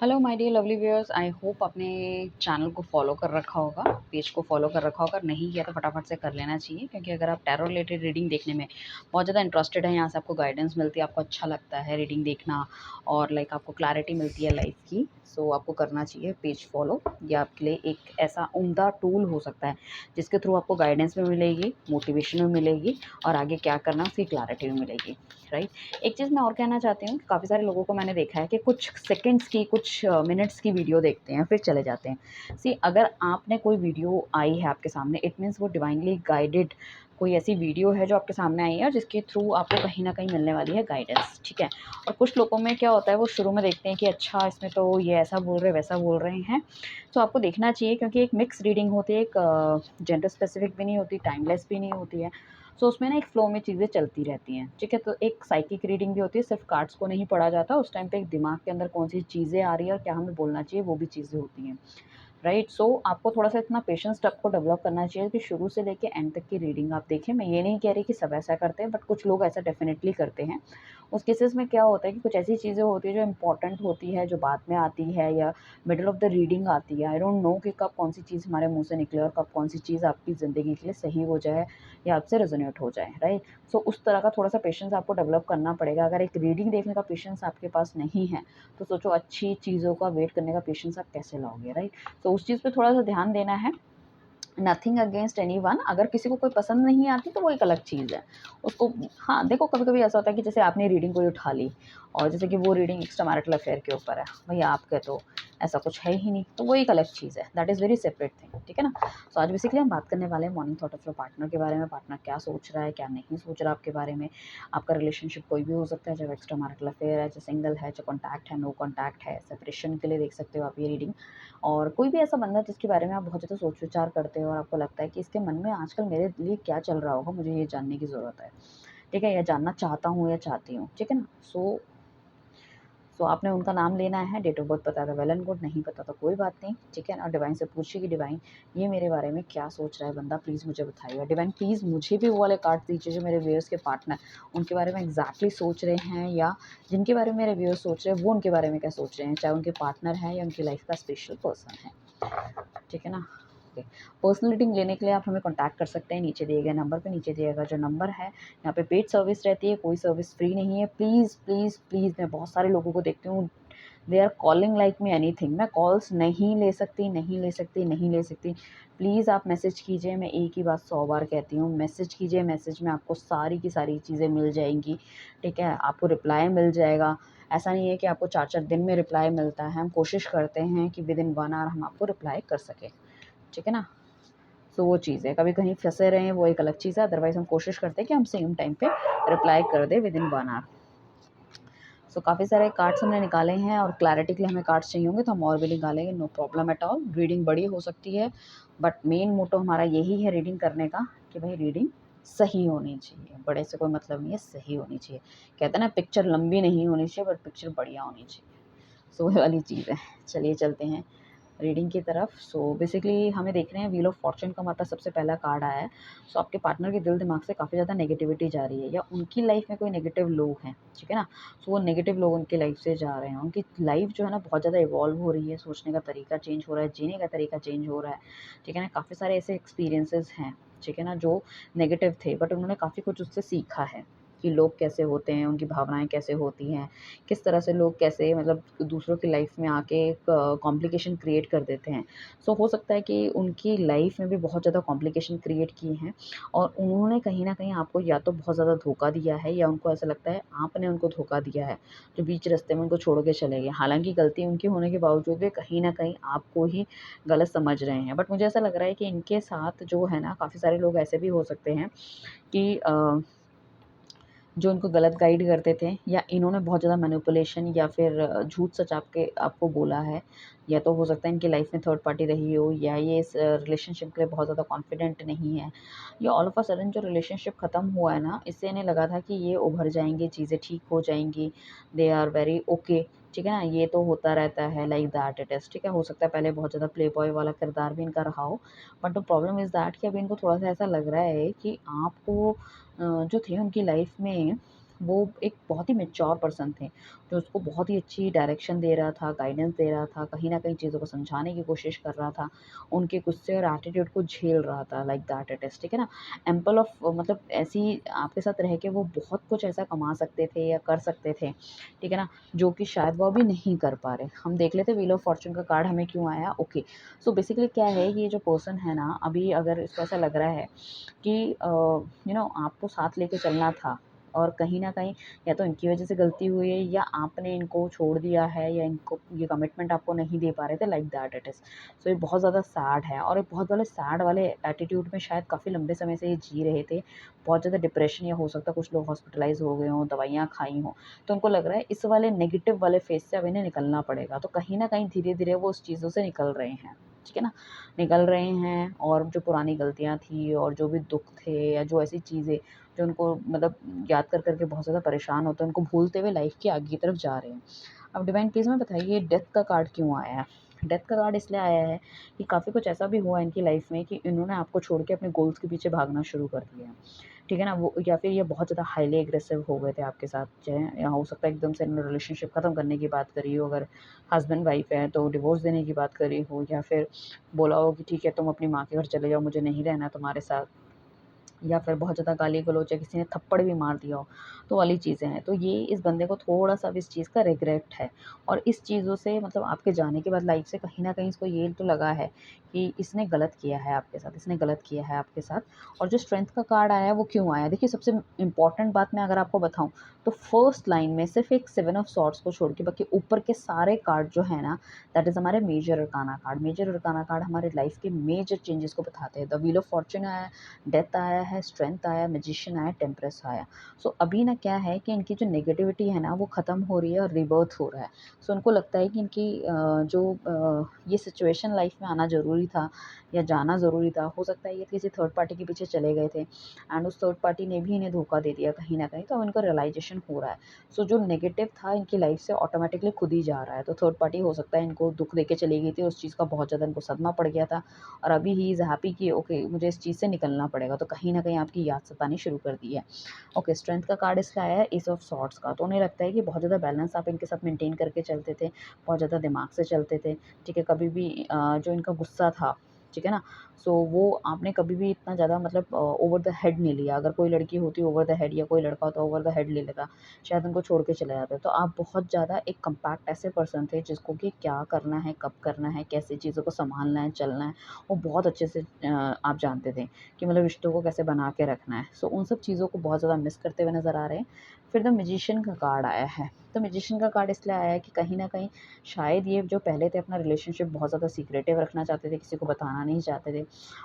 Hello my dear lovely viewers, I hope आपने channel को follow कर रखा होगा, पेज को फॉलो कर रखा होगा। अगर नहीं किया तो फटाफट से कर लेना चाहिए, क्योंकि अगर आप टैरो रिलेटेड रीडिंग देखने में बहुत ज़्यादा इंटरेस्टेड हैं, यहाँ से आपको गाइडेंस मिलती है, आपको अच्छा लगता है रीडिंग देखना और लाइक आपको क्लैरिटी मिलती है लाइफ की, सो आपको करना चाहिए पेज फॉलो। ये आपके लिए एक ऐसा उम्दा टूल हो सकता है जिसके थ्रू आपको गाइडेंस भी मिलेगी, मोटिवेशन भी मिलेगी और आगे क्या करना उसकी क्लैरिटी भी मिलेगी, राइट। एक चीज़ मैं और कहना चाहती हूँ, काफ़ी सारे लोगों को मैंने देखा है कि कुछ सेकंड्स की, कुछ मिनट्स की वीडियो देखते हैं फिर चले जाते हैं। सी, अगर आपने कोई वीडियो आई है आपके सामने, इट मीन्स वो डिवाइनली गाइडेड कोई ऐसी वीडियो है जो आपके सामने आई है और जिसके थ्रू आपको कहीं ना कहीं मिलने वाली है गाइडेंस, ठीक है। और कुछ लोगों में क्या होता है, वो शुरू में देखते हैं कि अच्छा इसमें तो ये ऐसा बोल रहे वैसा बोल रहे हैं, तो आपको देखना चाहिए, क्योंकि एक मिक्स रीडिंग होती है, एक जेंडर स्पेसिफिक भी नहीं होती, टाइमलेस भी नहीं होती है। सो उसमें ना एक फ्लो में चीज़ें चलती रहती हैं, ठीक है। तो एक साइकिक रीडिंग भी होती है, सिर्फ कार्ड्स को नहीं पढ़ा जाता, उस टाइम पे एक दिमाग के अंदर कौन सी चीज़ें आ रही है और क्या हमें बोलना चाहिए वो भी चीज़ें होती हैं, राइट। सो आपको थोड़ा सा इतना पेशेंस आपको डेवलप करना चाहिए कि शुरू से लेके एंड तक की रीडिंग आप देखें। मैं ये नहीं कह रही कि सब ऐसा करते हैं, बट कुछ लोग ऐसा डेफिनेटली करते हैं। उस केसेस में क्या होता है कि कुछ ऐसी चीज़ें होती है जो इंपॉर्टेंट होती है, जो बाद में आती है या मिडल ऑफ द रीडिंग आती है। आई डोंट नो कि कब कौन सी चीज़ हमारे मुंह से निकले और कब कौन सी चीज़ आपकी ज़िंदगी के लिए सही हो जाए या आपसे रेजोनेट हो जाए, राइट। सो उस तरह का थोड़ा सा पेशेंस आपको डेवलप करना पड़ेगा। अगर एक रीडिंग देखने का पेशेंस आपके पास नहीं है तो सोचो अच्छी चीज़ों का वेट करने का पेशेंस आप कैसे लाओगे, राइट। तो उस चीज़ पे थोड़ा सा ध्यान देना है। नथिंग अगेंस्ट एनी वन, अगर किसी को कोई पसंद नहीं आती तो वो एक अलग चीज़ है उसको। हाँ देखो, कभी कभी ऐसा होता है कि जैसे आपने रीडिंग कोई उठा ली और जैसे कि वो रीडिंग एक्स्ट्रा मैरिटल अफेयर के ऊपर है, भैया आपके तो ऐसा कुछ है ही नहीं, तो वो एक अलग चीज़ है, that is very separate thing, ठीक है ना। सो आज बेसिकली हम बात करने वाले हैं morning thought of your partner के बारे में। पार्टनर क्या सोच रहा है, क्या नहीं सोच रहा आपके बारे में। आपका रिलेशनशिप कोई भी हो सकता है, चाहे एक्स्ट्रा मैरिटल अफेयर है, चाहे सिंगल है, चाहे कॉन्टैक्ट है, नो कॉन्टैक्ट है, सेपरेशन के लिए देख सकते हो आप ये रीडिंग। और कोई भी ऐसा बंदा जिसके बारे में आप बहुत ज़्यादा सोच विचार करते हो और आपको लगता है कि इसके मन में आजकल मेरे लिए क्या चल रहा होगा, मुझे ये जानने की ज़रूरत है, ठीक है, या जानना चाहता हूँ या चाहती हूँ, ठीक है ना। सो आपने उनका नाम लेना है, डेट ऑफ बर्थ पता था वेल एंड गुड, नहीं पता तो कोई बात नहीं, ठीक है ना। डिवाइन से पूछिए कि डिवाइन ये मेरे बारे में क्या सोच रहा है बंदा, प्लीज़ मुझे बताइए। डिवाइन प्लीज़ मुझे भी वो वाले कार्ड दीजिए जो मेरे व्यूअर्स के पार्टनर उनके बारे में एग्जैक्टली सोच रहे हैं, या जिनके बारे में मेरे व्यूअर्स सोच रहे हैं वो उनके बारे में क्या सोच रहे हैं, चाहे उनके पार्टनर है या उनकी लाइफ का स्पेशल पर्सन है, ठीक है ना। ओके, पर्सनल रीडिंग लेने के लिए आप हमें कॉन्टैक्ट कर सकते हैं नीचे दिए गए नंबर पे। नीचे दिया गया जो नंबर है, यहाँ पे पेड सर्विस रहती है, कोई सर्विस फ्री नहीं है। प्लीज़ प्लीज़ प्लीज़, मैं बहुत सारे लोगों को देखती हूँ, they are calling like me anything. मैं कॉल्स नहीं ले सकती, नहीं ले सकती, नहीं ले सकती। प्लीज़ आप मैसेज कीजिए, मैं एक ही बात 100 बार कहती हूँ, मैसेज कीजिए। मैसेज में आपको सारी की सारी चीज़ें मिल जाएंगी, ठीक है, आपको रिप्लाई मिल जाएगा। ऐसा नहीं है कि आपको 4-4 दिन में रिप्लाई मिलता है, हम कोशिश करते हैं कि विदिन 1 आवर हम आपको रिप्लाई कर सकें, ठीक है ना। तो वो चीज़ है, कभी कहीं फँसे रहें वो एक अलग चीज़ है, अदरवाइज़ हम कोशिश करते हैं कि हम सेम टाइम पे रिप्लाई कर दें विदिन 1 आवर। सो काफ़ी सारे कार्ड्स हमने निकाले हैं और क्लैरिटी के लिए हमें कार्ड्स चाहिए होंगे तो हम और भी निकालेंगे, no problem at all. Reading बड़ी हो सकती है, बट मेन मोटो हमारा यही है रीडिंग करने का कि भाई रीडिंग सही होनी चाहिए, बड़े से कोई मतलब नहीं है, सही होनी चाहिए। कहते हैं ना, पिक्चर लंबी नहीं होनी चाहिए बट पिक्चर बढ़िया होनी चाहिए। सो ये वाली चीज़ है। चलिए चलते हैं रीडिंग की तरफ। सो बेसिकली हमें देख रहे हैं व्हील ऑफ फॉर्च्यून का हमारे पास सबसे पहला कार्ड आया है। सो आपके पार्टनर के दिल दिमाग से काफ़ी ज़्यादा नेगेटिविटी जा रही है, या उनकी लाइफ में कोई नेगेटिव लोग हैं, ठीक है ना। सो वो नेगेटिव लोग उनकी लाइफ से जा रहे हैं, उनकी लाइफ जो है ना बहुत ज़्यादा इवॉल्व हो रही है, सोचने का तरीका चेंज हो रहा है, जीने का तरीका चेंज हो रहा है, ठीक है ना। काफ़ी सारे ऐसे एक्सपीरियंसेस हैं, ठीक है ना, जो नेगेटिव थे बट उन्होंने काफ़ी कुछ उससे सीखा है कि लोग कैसे होते हैं, उनकी भावनाएं कैसे होती हैं, किस तरह से लोग कैसे मतलब दूसरों की लाइफ में आके कॉम्प्लिकेशन क्रिएट कर देते हैं। सो हो सकता है कि उनकी लाइफ में भी बहुत ज़्यादा कॉम्प्लिकेशन क्रिएट किए हैं और उन्होंने कहीं न कहीं आपको या तो बहुत ज़्यादा धोखा दिया है, या उनको ऐसा लगता है आपने उनको धोखा दिया है, जो बीच रास्ते में उनको छोड़ के चले गए। हालाँकि गलती उनकी होने के बावजूद भी कहीं न कहीं आपको ही गलत समझ रहे हैं। बट मुझे ऐसा लग रहा है कि इनके साथ जो है ना, काफ़ी सारे लोग ऐसे भी हो सकते हैं कि जो इनको गलत गाइड करते थे, या इन्होंने बहुत ज़्यादा मैनिपुलेशन या फिर झूठ सच आपको बोला है, या तो हो सकता है इनकी लाइफ में थर्ड पार्टी रही हो, या ये इस रिलेशनशिप के लिए बहुत ज़्यादा कॉन्फिडेंट नहीं है, या ऑल ऑफ अ सडन जो रिलेशनशिप ख़त्म हुआ है ना, इससे इन्हें लगा था कि ये उभर जाएंगे, चीज़ें ठीक हो जाएंगी, दे आर वेरी ओके, ठीक है ना। ये तो होता रहता है, लाइक दैट इट इज़, ठीक है। हो सकता है पहले बहुत ज़्यादा प्ले बॉय वाला किरदार भी इनका रहा हो, but the problem is that कि अभी इनको थोड़ा सा ऐसा लग रहा है कि आपको जो थे उनकी लाइफ में वो एक बहुत ही मैच्योर पर्सन थे, जो उसको बहुत ही अच्छी डायरेक्शन दे रहा था, गाइडेंस दे रहा था, कहीं न कहीं चीज़ों को समझाने की कोशिश कर रहा था, उनके गुस्से और एटीट्यूड को झेल रहा था, लाइक दैट इट इज़, ठीक है ना? एम्पल ऑफ मतलब ऐसी आपके साथ रह के वो बहुत कुछ ऐसा कमा सकते थे या कर सकते थे, ठीक है ना? जो कि शायद वो अभी नहीं कर पा रहे। हम देख लेते व्हील ऑफ फॉर्च्यून का कार्ड हमें क्यों आया? ओके, सो बेसिकली क्या है, ये जो पर्सन है ना, अभी अगर इसको ऐसा लग रहा है कि आपको साथ लेके चलना था और कहीं न कहीं या तो इनकी वज़ह से गलती हुई है या आपने इनको छोड़ दिया है या इनको ये कमिटमेंट आपको नहीं दे पा रहे थे, लाइक दैट इट इज़। सो ये बहुत ज़्यादा सैड है और ये बहुत वाले सैड वाले एटीट्यूड में शायद काफ़ी लंबे समय से ये जी रहे थे। बहुत ज़्यादा डिप्रेशन या हो सकता है कुछ लोग हॉस्पिटलाइज़ हो गए हों, दवाइयाँ खाई हों, तो उनको लग रहा है इस वाले नेगेटिव वाले फ़ेज़ से अब इन्हें निकलना पड़ेगा। तो कहीं न कहीं धीरे-धीरे वो उस चीज़ों से निकल रहे हैं, ठीक है ना? निकल रहे हैं और जो पुरानी गलतियाँ थी और जो भी दुःख थे या जो ऐसी चीज़ें जो उनको मतलब याद कर के बहुत ज़्यादा परेशान होते हैं, उनको भूलते हुए लाइफ़ की आगे की तरफ जा रहे हैं। अब डिवाइन प्लीज़ हमें बताइए डेथ का कार्ड क्यों आया है? डेथ का कार्ड इसलिए आया है कि काफ़ी कुछ ऐसा भी हुआ इनकी लाइफ़ में कि इन्होंने आपको छोड़ के अपने गोल्स के पीछे भागना शुरू कर दिया है। ठीक है ना? वो या फिर ये बहुत ज़्यादा हाइली एग्रेसिव हो गए थे आपके साथ, चाहे या हो सकता है एकदम से इन्होंने रिलेशनशिप ख़त्म करने की बात करी हो, अगर हस्बैंड वाइफ़ है तो डिवोर्स देने की बात करी हो या फिर बोला हो कि ठीक है तुम अपनी माँ के घर चले जाओ, मुझे नहीं रहना तुम्हारे साथ। या फिर बहुत ज़्यादा गाली-गलौच या किसी ने थप्पड़ भी मार दिया हो, तो वाली चीज़ें हैं। तो ये इस बंदे को थोड़ा-सा अब इस चीज़ का रिग्रेट है और इस चीज़ों से मतलब आपके जाने के बाद लाइफ़ से कहीं न कहीं इसको ये तो लगा है कि इसने गलत किया है आपके साथ, इसने गलत किया है आपके साथ। और जो स्ट्रेंथ का कार्ड आया है वो क्यों आया? देखिए सबसे इम्पोर्टेंट बात मैं अगर आपको बताऊँ तो फर्स्ट लाइन में सिर्फ़ एक 7 ऑफ सॉर्ड्स को छोड़ के बाकी ऊपर के सारे कार्ड जो हैं ना, दैट इज़ हमारे major arcana card. Major arcana card हमारे लाइफ़ के मेजर चेंजेस को बताते हैं। द व्हील ऑफ फॉर्च्यून आया है, डेथ आया है, स्ट्रेंथ आया, मैजिशियन आया, टेम्परेस आया। सो अभी ना क्या है कि इनकी जो नेगेटिविटी है ना वो ख़त्म हो रही है और रिबर्थ हो रहा है। सो उनको लगता है कि इनकी ये सिचुएशन लाइफ में आना ज़रूरी था या जाना ज़रूरी था। हो सकता है ये किसी थर्ड पार्टी के पीछे चले गए थे एंड उस थर्ड पार्टी ने भी इन्हें धोखा दे दिया कहीं न कहीं, तो अब इनको रियलाइज़ेशन हो रहा है। सो जो नेगेटिव था इनकी लाइफ से ऑटोमैटिकली खुद ही जा रहा है। तो थर्ड पार्टी हो सकता है इनको दुःख देके चली गई थी, उस चीज़ का बहुत ज़्यादा इनको सदमा पड़ गया था और अभी ही इज़ हैप्पी कि ओके मुझे इस चीज़ से निकलना पड़ेगा, तो कहीं न कहीं आपकी याद सतानी शुरू कर दी है। ओके, स्ट्रेंथ का कार्ड इसका आया है एस ऑफ सॉर्ड्स का, तो उन्हें लगता है कि बहुत ज़्यादा बैलेंस आप इनके साथ मेंटेन करके चलते थे, बहुत ज़्यादा दिमाग से चलते थे, ठीक है? कभी भी जो इनका गुस्सा था, ठीक है ना? सो वो आपने कभी भी इतना ज़्यादा मतलब ओवर द हेड नहीं लिया। अगर कोई लड़की होती ओवर द हेड या कोई लड़का होता ओवर द हेड ले लेता, शायद उनको छोड़ के चले जाते। तो आप बहुत ज़्यादा एक कम्पैक्ट ऐसे पर्सन थे जिसको कि क्या करना है, कब करना है, कैसे चीज़ों को सँभालना है, चलना है, वो बहुत अच्छे से आप जानते थे कि मतलब रिश्तों को कैसे बना के रखना है। सो उन सब चीज़ों को बहुत ज़्यादा मिस करते हुए नज़र आ रहे हैं। फिर द मैजिशियन का कार्ड आया है। तो मैजिशियन का कार्ड इसलिए आया है कि कहीं न कहीं शायद ये जो पहले थे अपना रिलेशनशिप बहुत ज़्यादा सीक्रेटिव रखना चाहते थे, किसी को बताना नहीं चाहते थे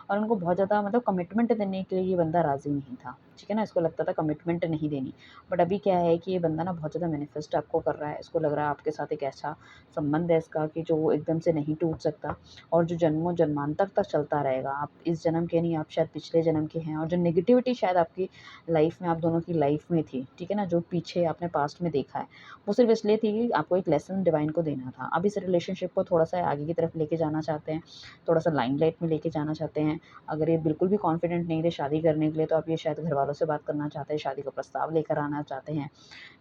और उनको बहुत ज़्यादा मतलब कमिटमेंट देने के लिए ये बंदा राज़ी नहीं था, ठीक है ना? इसको लगता था कमिटमेंट नहीं देनी। बट अभी क्या है कि ये बंदा ना बहुत ज़्यादा मैनिफेस्ट आपको कर रहा है। इसको लग रहा है आपके साथ एक ऐसा संबंध है इसका कि जो एकदम से नहीं टूट सकता और जो जन्मों-जन्मांतर तक चलता रहेगा। आप इस जन्म के नहीं, आप शायद पिछले जन्म के हैं और जो नेगेटिविटी शायद आपकी लाइफ़ में आप दोनों की लाइफ़ में थी, ठीक है ना? जो पीछे आपने पास्ट में देखा है, वो सिर्फ़ इसलिए थी कि आपको एक लेसन डिवाइन को देना था। अब इस रिलेशनशिप को थोड़ा-सा आगे की तरफ लेके जाना चाहते हैं, थोड़ा-सा लाइमलाइट में लेके जाना चाहते हैं। अगर ये बिल्कुल भी कॉन्फिडेंट नहीं थे शादी करने के लिए, तो अब ये शायद घरवालों से बात करना चाहते हैं, शादी का प्रस्ताव लेकर आना चाहते हैं।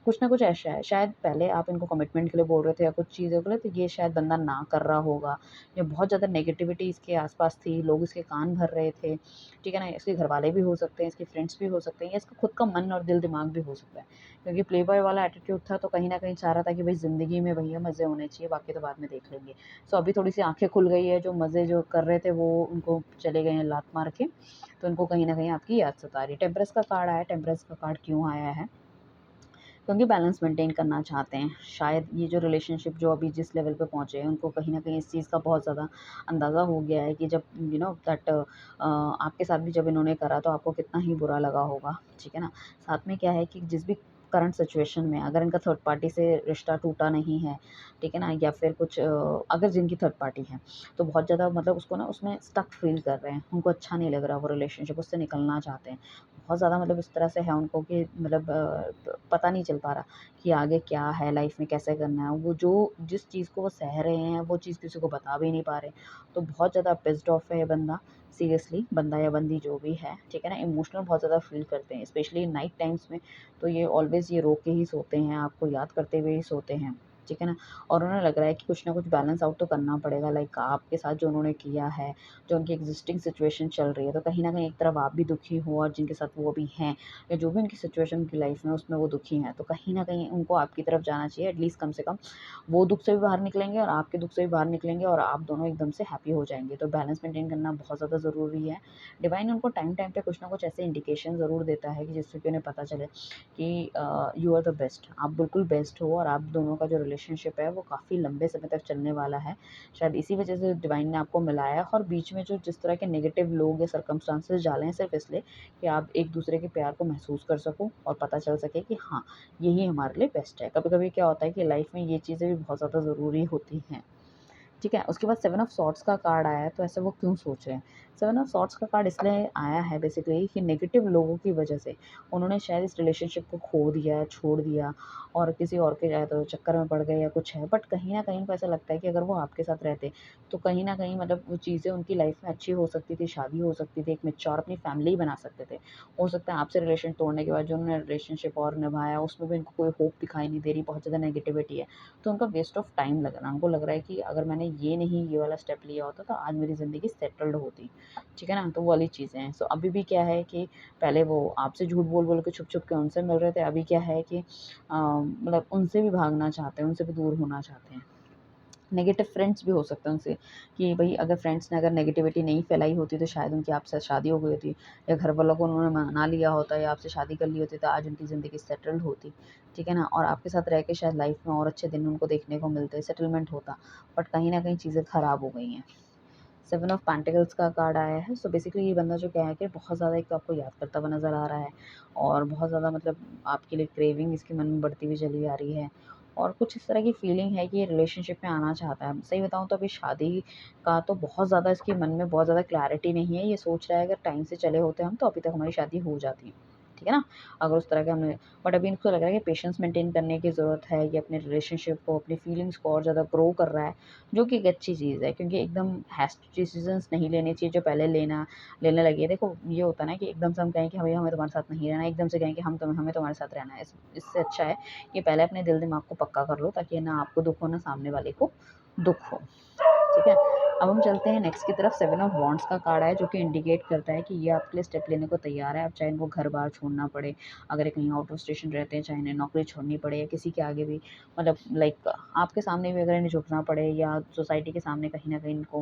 कुछ ना कुछ ऐसा है, शायद पहले आप इनको कमिटमेंट के लिए बोल रहे थे या कुछ चीज़ों के लिए, तो ये शायद बंदा ना कर रहा होगा या बहुत ज़्यादा नेगेटिविटी इसके आस-पास थी, लोग इसके कान भर रहे थे, ठीक है ना? इसके घरवाले भी हो सकते हैं, इसके फ्रेंड्स भी हो सकते हैं या इसका खुद का मन और दिल-दिमाग भी हो सकता है। क्योंकि प्ले बॉय वाला एटीट्यूड था, तो कहीं न कहीं चाह रहा था कि भई ज़िंदगी में भैया मज़े होने चाहिए, बाकी तो बाद में देख लेंगे। सो अभी थोड़ी-सी आँखें खुल गई है, जो मज़े जो कर रहे थे वो उनको चले गए हैं लात मार के, तो उनको कहीं न कहीं आपकी याद सता रही है। टेम्परेस का कार्ड आया है, टेम्परेस का कार्ड क्यों आया है? क्योंकि बैलेंस मेंटेन करना चाहते हैं। शायद ये जो रिलेशनशिप जो अभी जिस लेवल पे पहुँचे हैं, उनको कहीं न कहीं इस चीज़ का बहुत ज़्यादा अंदाज़ा हो गया है कि जब दैट आपके साथ भी जब इन्होंने करा तो आपको कितना ही बुरा लगा होगा, ठीक है ना? साथ में क्या है कि जिस भी करंट सिचुएशन में अगर इनका थर्ड पार्टी से रिश्ता टूटा नहीं है, ठीक है ना? या फिर कुछ अगर जिनकी थर्ड पार्टी है, तो बहुत ज़्यादा मतलब उसको ना उसमें स्टक फ़ील कर रहे हैं। उनको अच्छा नहीं लग रहा वो रिलेशनशिप, उससे निकलना चाहते हैं। बहुत ज़्यादा मतलब इस तरह से है उनको कि मतलब पता नहीं चल पा रहा कि आगे क्या है लाइफ में, कैसे करना है। वो जो जिस चीज़ को वो सह रहे हैं वो चीज़ किसी को बता भी नहीं पा रहे। तो बहुत ज़्यादा पिस्ड ऑफ है ये बंदा, सीरियसली, बंदा या बंदी जो भी है, ठीक है ना? इमोशनल बहुत ज़्यादा फ़ील करते हैं, स्पेशली नाइट टाइम्स में। तो ये ऑलवेज़ ये रो के ही सोते हैं, आपको याद करते हुए ही सोते हैं, ठीक है ना? और उन्हें लग रहा है कि कुछ ना कुछ बैलेंस आउट तो करना पड़ेगा, लाइक आपके साथ जो उन्होंने किया है, जो उनकी एग्ज़िस्टिंग सिचुएशन चल रही है, तो कहीं न कहीं एक तरफ आप भी दुखी हो और जिनके साथ वो भी हैं, या जो भी उनकी सिचुएशन उनकी लाइफ़ में उसमें वो दुखी हैं, तो कहीं न कहीं उनको आपकी तरफ जाना चाहिए, एटलीस्ट कम से कम वो दुःख से भी बाहर निकलेंगे और आपके दुःख से भी बाहर निकलेंगे और आप दोनों एकदम से हैप्पी हो जाएँगे। तो बैलेंस मेंटेन करना बहुत ज़्यादा ज़रूरी है। डिवाइन उनको टाइम-टाइम पे कुछ ना कुछ ऐसे इंडिकेशन ज़रूर देता है कि जिससे कि उन्हें पता चले कि यू आर द बेस्ट, आप बिल्कुल बेस्ट हो और आप दोनों का जो रिलेशनशिप है वो काफ़ी लंबे समय तक चलने वाला है। शायद इसी वजह से डिवाइन ने आपको मिलाया है, और बीच में जो जिस तरह के नेगेटिव लोग या सर्कमस्टांसेस डाले हैं सिर्फ़ इसलिए कि आप एक-दूसरे के प्यार को महसूस कर सको और पता चल सके कि हाँ, यही हमारे लिए बेस्ट है। कभी-कभी क्या होता है कि लाइफ़ में ये चीज़ें भी बहुत ज़्यादा ज़रूरी होती हैं। ठीक है, उसके बाद 7 ऑफ सॉर्ड्स का कार्ड आया है, तो ऐसे वो क्यों सोच रहे हैं? 7 ऑफ सॉर्ड्स का कार्ड इसलिए आया है बेसिकली कि नेगेटिव लोगों की वजह से उन्होंने शायद इस रिलेशनशिप को खो दिया, छोड़ दिया और किसी और के या तो चक्कर में पड़ गए या कुछ है। बट कहीं न कहीं उनको ऐसा लगता है कि अगर वो आपके साथ रहते, तो कहीं न कहीं मतलब वो चीज़ें उनकी लाइफ़ में अच्छी हो सकती थी, शादी हो सकती थी, एक मैच्योर अपनी फैमिली बना सकते थे। हो सकता है आपसे रिलेशन तोड़ने के बाद जो उन्होंने रिलेशनशिप और निभाया, उसमें भी उनको कोई होप दिखाई नहीं दे रही, बहुत ज़्यादा नेगेटिविटी है। तो उनका वेस्ट ऑफ टाइम लग रहा है। उनको लग रहा है कि अगर मैंने ये वाला स्टेप लिया होता तो आज मेरी ज़िंदगी सेटल्ड होती। ठीक है ना? तो वो वाली चीज़ें हैं। सो अभी भी क्या है कि पहले वो आपसे झूठ बोल-बोल के छुप-छुप के उनसे मिल रहे थे। अभी क्या है कि मतलब उनसे भी भागना चाहते हैं, उनसे भी दूर होना चाहते हैं। नेगेटिव फ्रेंड्स भी हो सकते हैं उनसे कि भई अगर फ्रेंड्स ने अगर नेगेटिविटी नहीं फैलाई होती तो शायद उनकी आपसे शादी हो गई होती, या घर वालों को उन्होंने मना लिया होता या आपसे शादी कर ली होती तो आज उनकी ज़िंदगी सेटल्ड होती, ठीक है ना? और आपके साथ रह के शायद लाइफ़ में और अच्छे दिन उनको देखने को मिलते, सेटलमेंट होता, बट कहीं न कहीं चीज़ें ख़राब हो गई हैं। 7 ऑफ पेंटिकल्स का कार्ड आया है। सो बेसिकली ये बंदा जो क्या है कि बहुत ज़्यादा एक तो आपको याद करता हुआ नज़र आ रहा है और बहुत ज़्यादा मतलब आपके लिए क्रेविंग इसके मन में बढ़ती हुई चली आ रही है, और कुछ इस तरह की फीलिंग है कि ये रिलेशनशिप में आना चाहता है। सही बताऊँ तो अभी शादी का तो बहुत ज़्यादा इसके मन में बहुत ज़्यादा क्लैरिटी नहीं है। ये सोच रहा है अगर टाइम से चले होते हम तो अभी तक हमारी शादी हो जाती। ठीक है ना? अगर उस तरह का हमने, बट अभी इनको लग रहा है कि पेशेंस मेंटेन करने की ज़रूरत है। ये अपने रिलेशनशिप को, अपनी फीलिंग्स को और ज़्यादा ग्रो कर रहा है। जो कि एक अच्छी चीज़ है, क्योंकि एकदम हैस्ट डिसीज़न्स नहीं लेने चाहिए जो पहले लेने लगे। देखो ये होता है ना कि एकदम से हम कहें कि हमें हमें तुम्हारे साथ नहीं रहना है, एकदम से कहें कि हमें तुम्हारे साथ रहना है। इससे अच्छा है कि पहले अपने दिल-दिमाग को पक्का कर लो ताकि ना आपको दुःख हो ना सामने वाले को दुःख हो। ठीक है? अब हम चलते हैं नेक्स्ट की तरफ। 7 ऑफ वांड्स का कार्ड है जो कि इंडिकेट करता है कि ये आपके लिए स्टेप लेने को तैयार है। अब चाहे इनको घर-बार छोड़ना पड़े, अगर ये कहीं आउट ऑफ स्टेशन रहते हैं, चाहे इन्हें नौकरी छोड़नी पड़े या किसी के आगे भी मतलब लाइक आपके सामने भी अगर इन्हें झुकना पड़े या सोसाइटी के सामने कहीं न कहीं इनको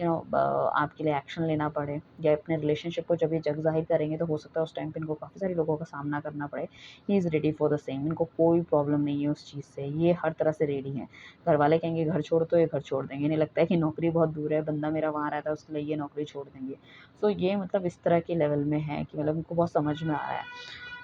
आपके लिए एक्शन लेना पड़े, या अपने रिलेशनशिप को जब ये जग ज़ाहिर करेंगे तो हो सकता है उस टाइम पे इनको काफ़ी सारे लोगों का सामना करना पड़े। He is ready for the same, इनको कोई प्रॉब्लम नहीं है उस चीज़ से, ये हर तरह से रेडी हैं। घरवाले कहेंगे घर छोड़, तो ये घर छोड़ देंगे, इन्हें लगता है कि नौकरी बहुत दूर है, बंदा मेरा वहाँ रहता है उसके लिए ये नौकरी छोड़ देंगे। सो ये मतलब इस तरह के लेवल में है कि मतलब उनको बहुत समझ में आ रहा है।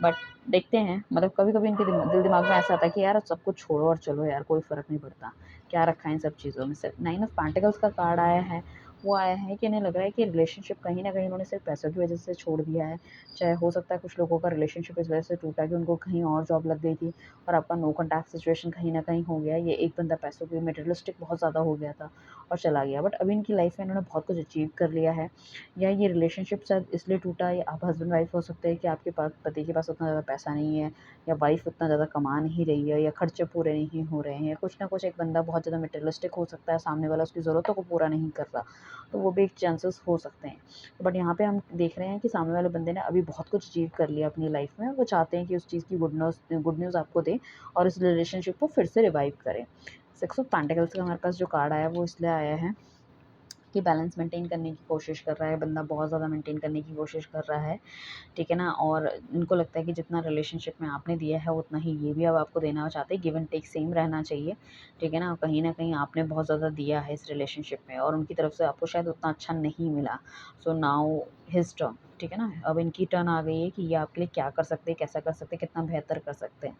बट देखते हैं, मतलब कभी-कभी इनके दिल-दिमाग में ऐसा आता है कि यार सब कुछ छोड़ो और चलो यार, कोई फ़र्क नहीं पड़ता। क्या रखा है इन सब चीज़ों में से। 9 ऑफ पेंटिकल्स का कार्ड आया है, वो आया है कि इन्हें लग रहा है कि रिलेशनशिप कहीं न कहीं इन्होंने सिर्फ़ पैसों की वज़ह से छोड़ दिया है। चाहे हो सकता है कुछ लोगों का रिलेशनशिप इस वज़ह से टूटा कि उनको कहीं और जॉब लग गई थी और आपका नो कॉन्टैक्ट सिचुएशन कहीं न कहीं हो गया। ये एक बंदा पैसों के मटेरियलिस्टिक बहुत ज़्यादा हो गया था और चला गया। बट अभी इनकी लाइफ़ में इन्होंने बहुत कुछ अचीव कर लिया है, या ये रिलेशनशिप शायद इसलिए टूटा, या आप हस्बैंड वाइफ हो सकते हैं कि आपके पास पति के पास उतना ज़्यादा पैसा नहीं है, या वाइफ उतना ज़्यादा कमा नहीं रही है, या खर्चे पूरे नहीं हो रहे हैं, या कुछ ना कुछ एक बंदा बहुत ज़्यादा मटेरियलिस्टिक हो सकता है, सामने वाला उसकी ज़रूरतों को पूरा नहीं कर रहा, तो वो भी एक चांसेस हो सकते हैं। बट यहाँ पे हम देख रहे हैं कि सामने वाले बंदे ने अभी बहुत कुछ अचीव कर लिया अपनी लाइफ में, और वो चाहते हैं कि उस चीज़ की गुड न्यूज़ आपको दें और इस रिलेशनशिप को फिर से रिवाइव करें। 6 ऑफ पेंटिकल्स का हमारे पास जो कार्ड आया है वो इसलिए आया है कि बैलेंस मेंटेन करने की कोशिश कर रहा है बंदा, बहुत ज़्यादा मेंटेन करने की कोशिश कर रहा है, ठीक है ना? और इनको लगता है कि जितना रिलेशनशिप में आपने दिया है उतना ही ये भी अब आपको देना चाहते हैं, गिव एंड टेक सेम रहना चाहिए, ठीक है ना? कहीं न कहीं आपने बहुत ज़्यादा दिया है इस रिलेशनशिप में और उनकी तरफ से आपको शायद उतना अच्छा नहीं मिला। सो नाउ हिज़ टर्न, ठीक है ना? अब इनकी टर्न आ गई है कि ये आपके लिए क्या कर सकते हैं, कैसा कर सकते हैं, कितना बेहतर कर सकते हैं।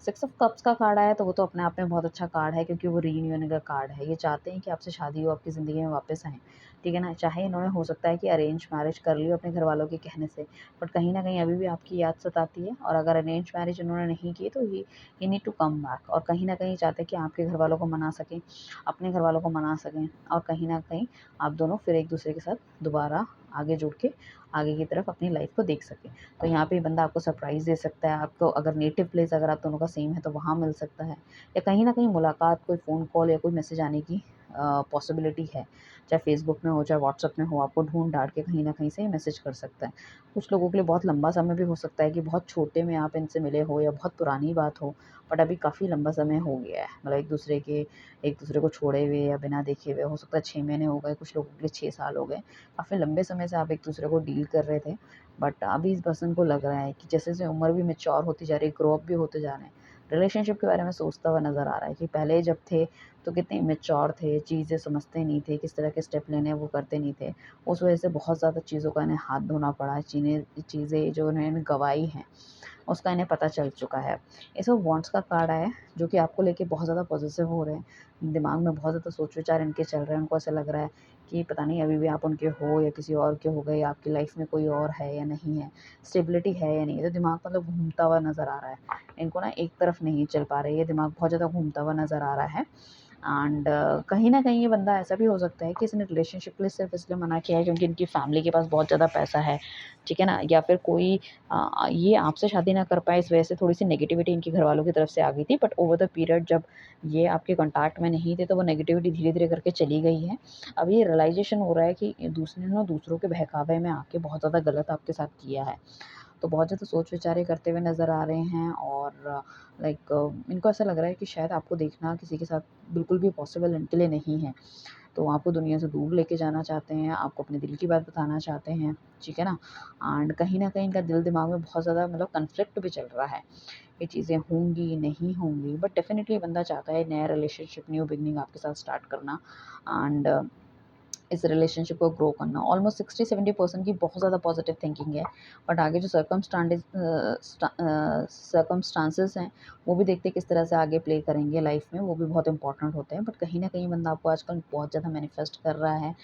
6 ऑफ कप्स का कार्ड आया तो वो तो अपने आप में बहुत अच्छा कार्ड है, क्योंकि वो रीयूनियन का कार्ड है। ये चाहते हैं कि आपसे शादी हो, आपकी ज़िंदगी में वापस आएँ, ठीक है ना? चाहे इन्होंने हो सकता है कि अरेंज मैरिज कर ली हो अपने घरवालों के कहने से, बट कहीं न कहीं अभी भी आपकी याद सताती है, और अगर अरेंज मैरिज उन्होंने नहीं की तो ही नीड टू कम बैक, और कहीं न कहीं चाहते हैं कि आपके घरवालों को मना सकें, अपने घरवालों को मना सकें, और कहीं न कहीं आप दोनों फिर एक-दूसरे के साथ दोबारा आगे जुड़ के आगे की तरफ अपनी लाइफ़ को देख सकें। तो यहाँ पे ये बंदा आपको सरप्राइज़ दे सकता है, आपको अगर नेटिव प्लेस अगर आप दोनों का सेम है तो वहाँ मिल सकता है, या कहीं न कहीं मुलाकात, कोई फ़ोन कॉल या कोई मैसेज आने की पॉसिबिलिटी है। चाहे फ़ेसबुक में हो, चाहे व्हाट्सएप में हो, आपको ढूँढ-ढाँड़ के कहीं न कहीं से मैसेज कर सकता है। कुछ लोगों के लिए बहुत लंबा समय भी हो सकता है कि बहुत छोटे में आप इनसे मिले हो या बहुत पुरानी बात हो, बट अभी काफ़ी लंबा समय हो गया है। मतलब एक-दूसरे को छोड़े हुए या बिना देखे हुए, हो सकता है 6 महीने हो गए, कुछ लोगों के लिए 6 साल हो गए। काफ़ी लंबे समय से आप एक-दूसरे को डील कर रहे थे, बट अभी इस पर्सन को लग रहा है कि जैसे-जैसे उम्र भी मैच्योर होती जा रही है, ग्रो अप भी होते जा रहे हैं, रिलेशनशिप के बारे में सोचता हुआ नज़र आ रहा है कि पहले जब थे तो कितने इमैच्योर थे, चीज़ें समझते नहीं थे, किस तरह के स्टेप लेने हैं वो करते नहीं थे। उस वजह से बहुत ज़्यादा चीज़ों का इन्हें हाथ धोना पड़ा, चीज़ें जो इन्होंने गँवाई हैं, उसका इन्हें पता चल चुका है। एस ऑफ वांड्स का कार्ड आया है, जो कि आपको लेके बहुत ज़्यादा पॉसेसिव हो रहे हैं। दिमाग में बहुत ज़्यादा सोच-विचार इनके चल रहे हैं। उनको ऐसा लग रहा है कि पता नहीं अभी भी आप उनके हो या किसी और के हो गए, या आपकी लाइफ़ में कोई और है या नहीं है, स्टेबिलिटी है या नहीं है। तो दिमाग मतलब घूमता हुआ नज़र आ रहा है। इनको ना एक तरफ नहीं चल पा रहे, ये दिमाग बहुत ज़्यादा घूमता हुआ नज़र आ रहा है। एंड कहीं न कहीं ये बंदा ऐसा भी हो सकता है कि इसने रिलेशनशिप के लिए सिर्फ़ इसलिए मना किया है क्योंकि इनकी फैमिली के पास बहुत ज़्यादा पैसा है, ठीक है ना? या फिर कोई ये आपसे शादी ना कर पाए, इस वजह से थोड़ी-सी नेगेटिविटी इनके घरवालों की तरफ से आ गई थी, बट ओवर द पीरियड जब ये आपके कॉन्टैक्ट में नहीं थे, तो वो नेगेटिविटी धीरे-धीरे करके चली गई है। अब ये रियलाइज़ेशन हो रहा है कि दूसरे ने ना दूसरों के बहकावे में आके बहुत ज़्यादा गलत आपके साथ किया है। तो बहुत ज़्यादा सोच-विचार करते हुए नज़र आ रहे हैं, और लाइक इनको ऐसा लग रहा है कि शायद आपको देखना किसी के साथ बिल्कुल भी पॉसिबल इनके लिए नहीं है। तो आपको दुनिया से दूर लेके जाना चाहते हैं, आपको अपने दिल की बात बताना चाहते हैं, ठीक है ना? एंड कहीं न कहीं इनका दिल-दिमाग में बहुत ज़्यादा मतलब कॉन्फ्लिक्ट भी चल रहा है। ये चीज़ें होंगी, नहीं होंगी, बट डेफ़िनिटली ये बंदा चाहता है नया रिलेशनशिप, न्यू बिगिनिंग आपके साथ स्टार्ट करना, एंड इस रिलेशनशिप को ग्रो करना। ऑलमोस्ट 60-70% की बहुत ज़्यादा पॉजिटिव थिंकिंग है, बट आगे जो सर्कमस्टांसेस हैं, वो भी देखते हैं किस तरह से आगे प्ले करेंगे लाइफ में, वो भी बहुत इंपॉर्टेंट होते हैं। बट कहीं न कहीं बंदा आपको आजकल बहुत ज़्यादा मैनिफेस्ट कर रहा है,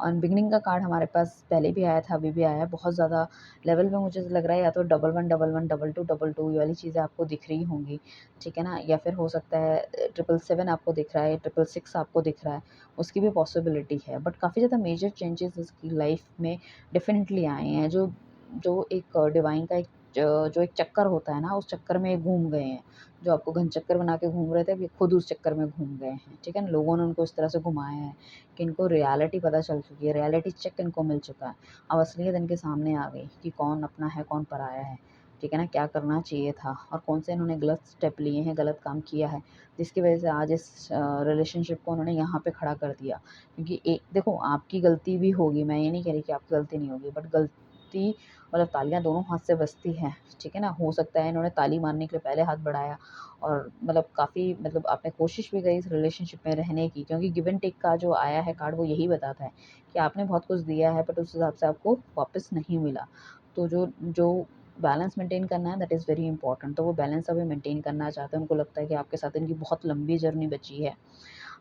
और बिगिनिंग का कार्ड हमारे पास पहले भी आया था, अभी भी आया है। बहुत ज़्यादा लेवल पे मुझे लग रहा है, या तो डबल 1, डबल 1, डबल 2, डबल 2 ये वाली चीज़ें आपको दिख रही होंगी, ठीक है ना? या फिर हो सकता है 777 आपको दिख रहा है, 666 आपको दिख रहा है, उसकी भी पॉसिबिलिटी है। बट काफ़ी ज़्यादा मेजर चेंजेस इसकी लाइफ में डेफ़िनेटली आए हैं, जो जो एक डिवाइन का एक जो एक चक्कर होता है ना, उस चक्कर में ये घूम गए हैं। जो आपको घन चक्कर बना के घूम रहे थे, अब ये खुद उस चक्कर में घूम गए हैं, ठीक है ना? लोगों ने उनको इस तरह से घुमाया है कि इनको रियलिटी पता चल चुकी है, रियलिटी चेक इनको मिल चुका है। अब असलियत इनके सामने आ गई कि कौन अपना है, कौन पराया है, ठीक है ना? क्या करना चाहिए था, और कौन से इन्होंने गलत स्टेप लिए हैं, गलत काम किया है, जिसकी वजह से आज इस रिलेशनशिप को उन्होंने यहाँ पे खड़ा कर दिया। क्योंकि एक देखो, आपकी गलती भी होगी, मैं ये नहीं कह रही कि आपकी गलती नहीं होगी, बट गलती मतलब तालियाँ दोनों हाथ से बजती हैं, ठीक है ना? हो सकता है इन्होंने ताली मारने के लिए पहले हाथ बढ़ाया, और मतलब काफ़ी मतलब आपने कोशिश भी करी इस रिलेशनशिप में रहने की, क्योंकि गिव एंड टेक का जो आया है कार्ड, वो यही बताता है कि आपने बहुत कुछ दिया है, बट उस हिसाब से आपको वापस नहीं मिला। तो जो जो बैलेंस मेंटेन करना है, दैट इज़ वेरी इंपॉर्टेंट। तो वो बैलेंस अभी मेंटेन करना चाहते हैं। उनको लगता है कि आपके साथ इनकी बहुत लंबी जर्नी बची है,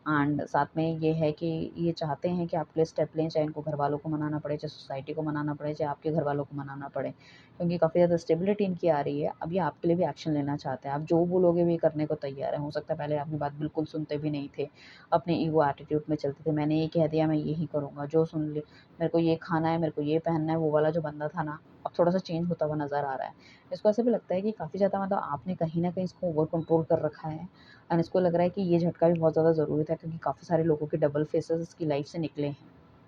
एंड साथ में ये है कि ये चाहते हैं कि आपके लिए स्टेप लें, चाहे इनको घरवालों को मनाना पड़े, चाहे सोसाइटी को मनाना पड़े, चाहे आपके घरवालों को मनाना पड़े। क्योंकि काफ़ी ज़्यादा स्टेबिलिटी इनकी आ रही है, अब ये आपके लिए भी एक्शन लेना चाहते हैं। आप जो बोलोगे भी करने को तैयार हैं। हो सकता है पहले आपकी बात बिल्कुल सुनते भी नहीं थे, अपने ईगो एटीट्यूड में चलते थे, मैंने ये कह दिया मैं यही करूँगा, जो सुन ले, मेरे को ये खाना है, मेरे को ये पहनना है, वो वाला जो बंदा था ना, अब थोड़ा-सा चेंज होता हुआ नज़र आ रहा है। इसको ऐसा भी लगता है कि काफ़ी ज़्यादा मतलब आपने कहीं न कहीं इसको ओवर कंट्रोल कर रखा है, एंड इसको लग रहा है कि ये झटका भी बहुत ज़्यादा ज़रूरी था, क्योंकि काफ़ी सारे लोगों के डबल फेसेस इसकी लाइफ से निकले हैं,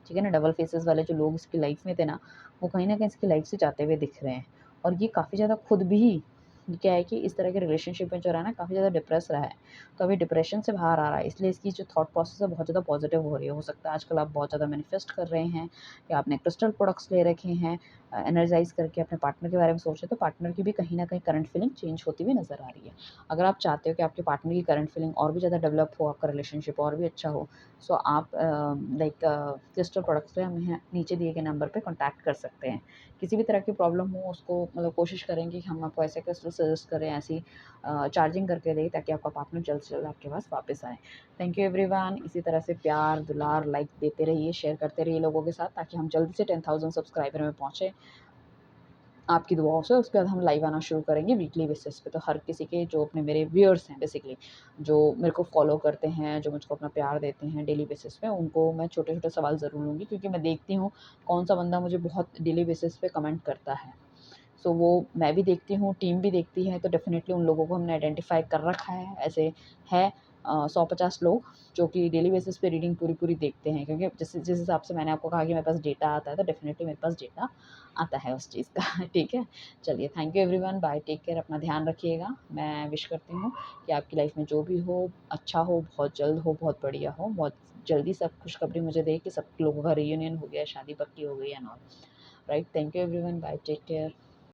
ठीक है ना? डबल फेसेस वाले जो लोग इसकी लाइफ में थे ना, वो कहीं न कहीं इसकी लाइफ से जाते हुए दिख रहे हैं, और ये काफ़ी ज़्यादा खुद भी क्या है कि इस तरह के रिलेशनशिप में जो रहा है ना, काफ़ी ज़्यादा डिप्रेस रहा है। तो अभी डिप्रेशन से बाहर आ रहा है, इसलिए इसकी जो थॉट प्रोसेस है बहुत ज़्यादा पॉजिटिव हो रही है। हो सकता है आजकल आप बहुत ज़्यादा मैनिफेस्ट कर रहे हैं, या आपने क्रिस्टल प्रोडक्ट्स ले रखे हैं, एनर्जाइज़ करके अपने पार्टनर के बारे में सोच रहे, तो पार्टनर की भी कहीं न कहीं करंट फीलिंग चेंज होती हुई नज़र आ रही है। अगर आप चाहते हो कि आपके पार्टनर की करंट फीलिंग और भी ज़्यादा डेवलप हो, आपका रिलेशनशिप और भी अच्छा हो, सो आप लाइक क्रिस्टल प्रोडक्ट्स पे हमें नीचे दिए गए नंबर पे कॉन्टैक्ट कर सकते हैं। किसी भी तरह की प्रॉब्लम हो उसको मतलब कोशिश करेंगे कि हम आपको ऐसे क्रिस्टल सजेस्ट करें, ऐसी चार्जिंग करके दें ताकि आपका पार्टनर जल्द से जल्द आपके पास वापस आए। Thank you everyone. इसी तरह से प्यार, दुलार, लाइक देते रहिए, शेयर करते रहिए लोगों के साथ, ताकि हम जल्दी से 10,000 सब्सक्राइबर में पहुँचे आपकी दुआओं से। उसके बाद हम लाइव आना शुरू करेंगे वीकली बेसिस पे। तो हर किसी के जो अपने मेरे व्यूअर्स हैं बेसिकली, जो मेरे को फॉलो करते हैं, जो मुझको अपना प्यार देते हैं डेली बेसिस पे, उनको मैं छोटे-छोटे सवाल ज़रूर लूँगी, क्योंकि मैं देखती हूँ कौन-सा बंदा मुझे बहुत डेली बेसिस पे कमेंट करता है। सो वो मैं भी देखती हूँ, टीम भी देखती है, तो डेफ़िनेटली उन लोगों को हमने आइडेंटिफ़ाई कर रखा है। ऐसे है 100-50 लोग जो कि डेली बेसिस पे रीडिंग पूरी-पूरी देखते हैं, क्योंकि जिस हिसाब से मैंने आपको कहा कि मेरे पास डेटा आता है, तो डेफ़िनेटली मेरे पास डेटा आता है उस चीज़ का। ठीक है? चलिए, thank you everyone, bye, take care, अपना ध्यान रखिएगा। मैं विश करती हूँ कि आपकी लाइफ़ में जो भी हो, अच्छा हो, बहुत जल्द हो, बहुत बढ़िया हो, बहुत जल्दी सब खुशखबरी मुझे दें कि सब लोगों का रियूनियन हो गया, शादी पक्की हो गई and all. Right? Thank you everyone, bye, take care.